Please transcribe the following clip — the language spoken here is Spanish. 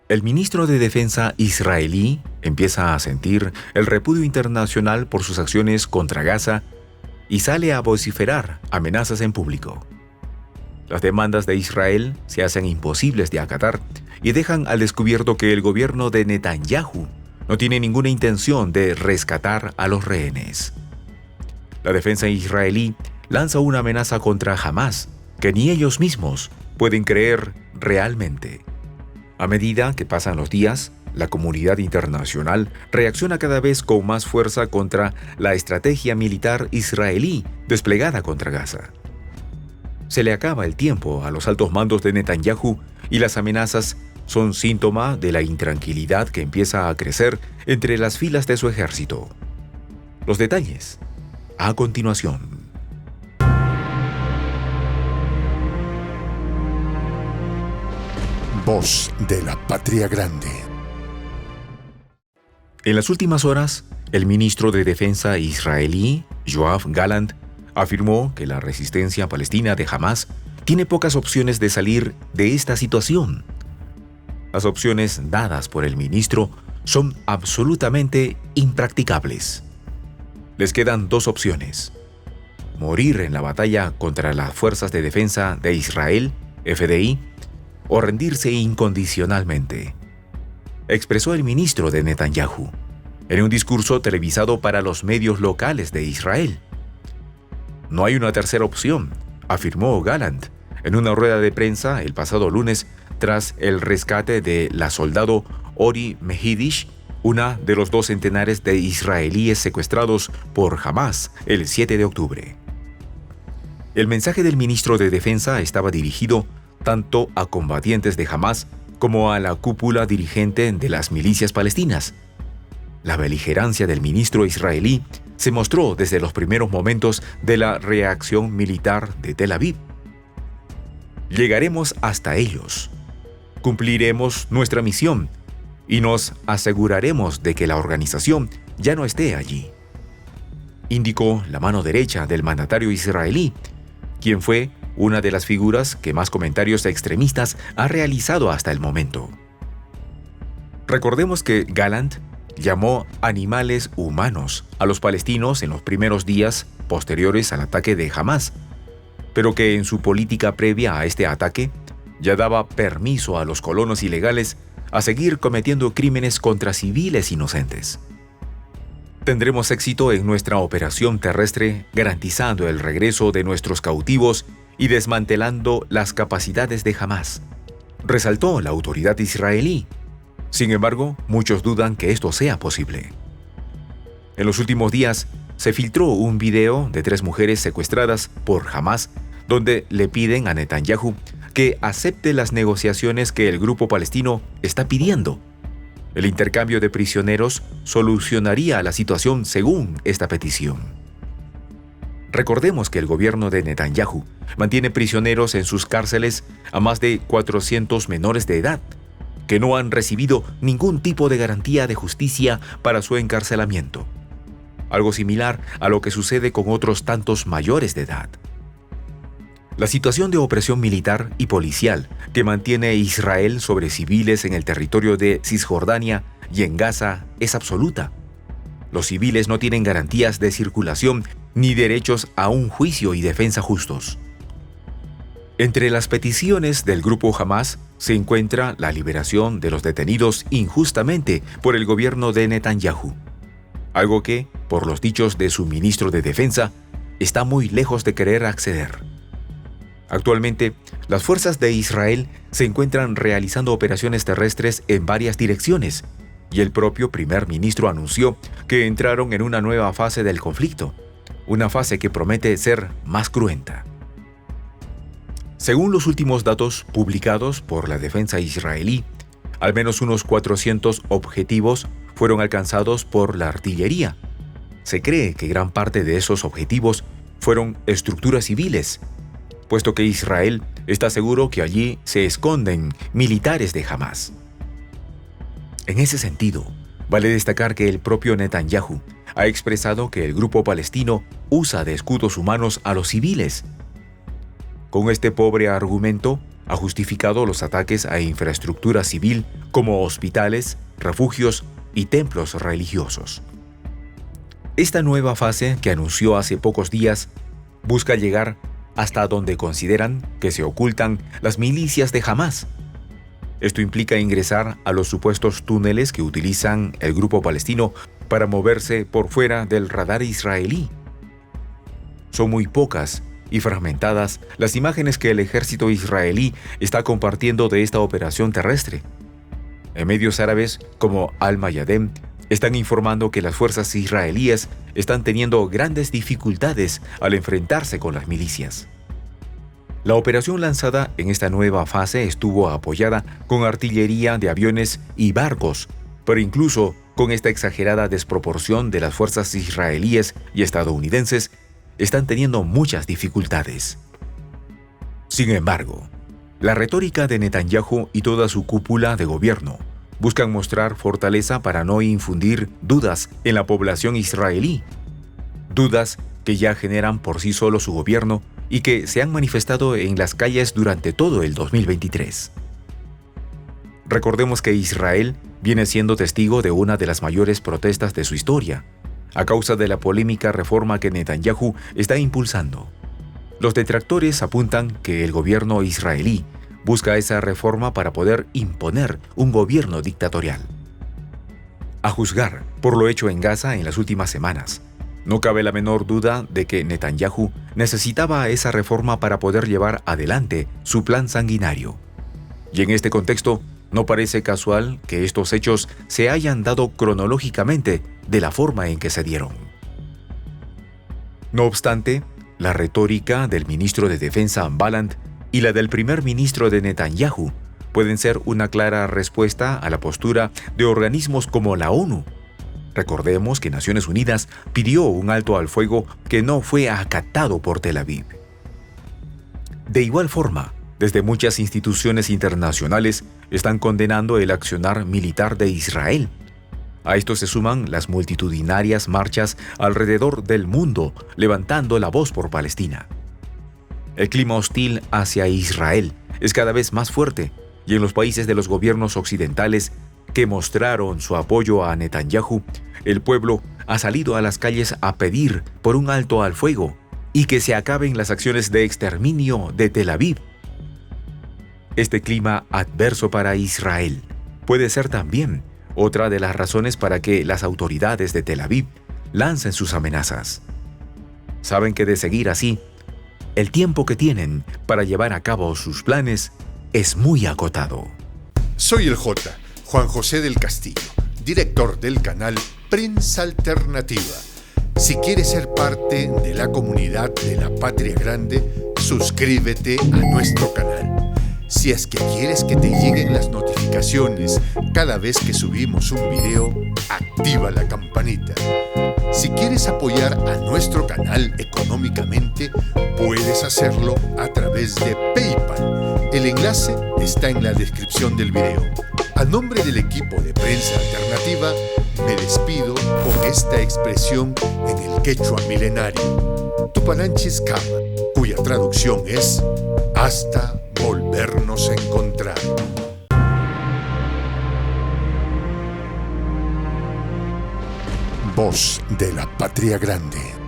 El ministro de Defensa israelí empieza a sentir el repudio internacional por sus acciones contra Gaza y sale a vociferar amenazas en público. Las demandas de Israel se hacen imposibles de acatar y dejan al descubierto que el gobierno de Netanyahu no tiene ninguna intención de rescatar a los rehenes. La defensa israelí lanza una amenaza contra Hamás que ni ellos mismos pueden creer realmente. A medida que pasan los días, la comunidad internacional reacciona cada vez con más fuerza contra la estrategia militar israelí desplegada contra Gaza. Se le acaba el tiempo a los altos mandos de Netanyahu y las amenazas son síntoma de la intranquilidad que empieza a crecer entre las filas de su ejército. Los detalles, a continuación. Voz de la Patria Grande. En las últimas horas, el ministro de Defensa israelí, Yoav Gallant, afirmó que la resistencia palestina de Hamás tiene pocas opciones de salir de esta situación. Las opciones dadas por el ministro son absolutamente impracticables. Les quedan dos opciones: morir en la batalla contra las Fuerzas de Defensa de Israel, FDI, o rendirse incondicionalmente, expresó el ministro de Netanyahu en un discurso televisado para los medios locales de Israel. No hay una tercera opción, afirmó Gallant en una rueda de prensa el pasado lunes tras el rescate de la soldado Ori Mehidish, una de los 2 centenares de israelíes secuestrados por Hamás el 7 de octubre. El mensaje del ministro de Defensa estaba dirigido tanto a combatientes de Hamás como a la cúpula dirigente de las milicias palestinas. La beligerancia del ministro israelí se mostró desde los primeros momentos de la reacción militar de Tel Aviv. Llegaremos hasta ellos, cumpliremos nuestra misión y nos aseguraremos de que la organización ya no esté allí, indicó la mano derecha del mandatario israelí, quien fue una de las figuras que más comentarios extremistas ha realizado hasta el momento. Recordemos que Gallant llamó animales humanos a los palestinos en los primeros días posteriores al ataque de Hamás, pero que en su política previa a este ataque ya daba permiso a los colonos ilegales a seguir cometiendo crímenes contra civiles inocentes. Tendremos éxito en nuestra operación terrestre garantizando el regreso de nuestros cautivos y desmantelando las capacidades de Hamás, resaltó la autoridad israelí. Sin embargo, muchos dudan que esto sea posible. En los últimos días, se filtró un video de 3 mujeres secuestradas por Hamás, donde le piden a Netanyahu que acepte las negociaciones que el grupo palestino está pidiendo. El intercambio de prisioneros solucionaría la situación según esta petición. Recordemos que el gobierno de Netanyahu mantiene prisioneros en sus cárceles a más de 400 menores de edad, que no han recibido ningún tipo de garantía de justicia para su encarcelamiento. Algo similar a lo que sucede con otros tantos mayores de edad. La situación de opresión militar y policial que mantiene Israel sobre civiles en el territorio de Cisjordania y en Gaza es absoluta. Los civiles no tienen garantías de circulación ni derechos a un juicio y defensa justos. Entre las peticiones del grupo Hamás se encuentra la liberación de los detenidos injustamente por el gobierno de Netanyahu, algo que, por los dichos de su ministro de Defensa, está muy lejos de querer acceder. Actualmente, las fuerzas de Israel se encuentran realizando operaciones terrestres en varias direcciones, y el propio primer ministro anunció que entraron en una nueva fase del conflicto, una fase que promete ser más cruenta. Según los últimos datos publicados por la defensa israelí, al menos unos 400 objetivos fueron alcanzados por la artillería. Se cree que gran parte de esos objetivos fueron estructuras civiles, puesto que Israel está seguro que allí se esconden militares de Hamás. En ese sentido, vale destacar que el propio Netanyahu ha expresado que el grupo palestino usa de escudos humanos a los civiles. Con este pobre argumento, ha justificado los ataques a infraestructura civil como hospitales, refugios y templos religiosos. Esta nueva fase, que anunció hace pocos días, busca llegar hasta donde consideran que se ocultan las milicias de Hamás. Esto implica ingresar a los supuestos túneles que utilizan el grupo palestino para moverse por fuera del radar israelí. Son muy pocas y fragmentadas las imágenes que el ejército israelí está compartiendo de esta operación terrestre. En medios árabes como Al-Mayadem están informando que las fuerzas israelíes están teniendo grandes dificultades al enfrentarse con las milicias. La operación lanzada en esta nueva fase estuvo apoyada con artillería de aviones y barcos, pero incluso con esta exagerada desproporción de las fuerzas israelíes y estadounidenses, están teniendo muchas dificultades. Sin embargo, la retórica de Netanyahu y toda su cúpula de gobierno buscan mostrar fortaleza para no infundir dudas en la población israelí, dudas que ya generan por sí solo su gobierno y que se han manifestado en las calles durante todo el 2023. Recordemos que Israel viene siendo testigo de una de las mayores protestas de su historia, a causa de la polémica reforma que Netanyahu está impulsando. Los detractores apuntan que el gobierno israelí busca esa reforma para poder imponer un gobierno dictatorial. A juzgar por lo hecho en Gaza en las últimas semanas, no cabe la menor duda de que Netanyahu necesitaba esa reforma para poder llevar adelante su plan sanguinario. Y en este contexto, no parece casual que estos hechos se hayan dado cronológicamente de la forma en que se dieron. No obstante, la retórica del ministro de Defensa Gallant y la del primer ministro de Netanyahu pueden ser una clara respuesta a la postura de organismos como la ONU. Recordemos que Naciones Unidas pidió un alto al fuego que no fue acatado por Tel Aviv. De igual forma, desde muchas instituciones internacionales están condenando el accionar militar de Israel. A esto se suman las multitudinarias marchas alrededor del mundo levantando la voz por Palestina. El clima hostil hacia Israel es cada vez más fuerte y en los países de los gobiernos occidentales que mostraron su apoyo a Netanyahu, el pueblo ha salido a las calles a pedir por un alto al fuego y que se acaben las acciones de exterminio de Tel Aviv. Este clima adverso para Israel puede ser también otra de las razones para que las autoridades de Tel Aviv lancen sus amenazas. Saben que de seguir así, el tiempo que tienen para llevar a cabo sus planes es muy acotado. Soy el J, Juan José del Castillo, director del canal Prensa Alternativa. Si quieres ser parte de la comunidad de la Patria Grande, suscríbete a nuestro canal. Si es que quieres que te lleguen las notificaciones cada vez que subimos un video, activa la campanita. Si quieres apoyar a nuestro canal económicamente, puedes hacerlo a través de PayPal. El enlace está en la descripción del video. A nombre del equipo de Prensa Alternativa, me despido con esta expresión en el quechua milenario, Tupananchis Kama, cuya traducción es hasta volvernos a encontrar. Voz de la Patria Grande.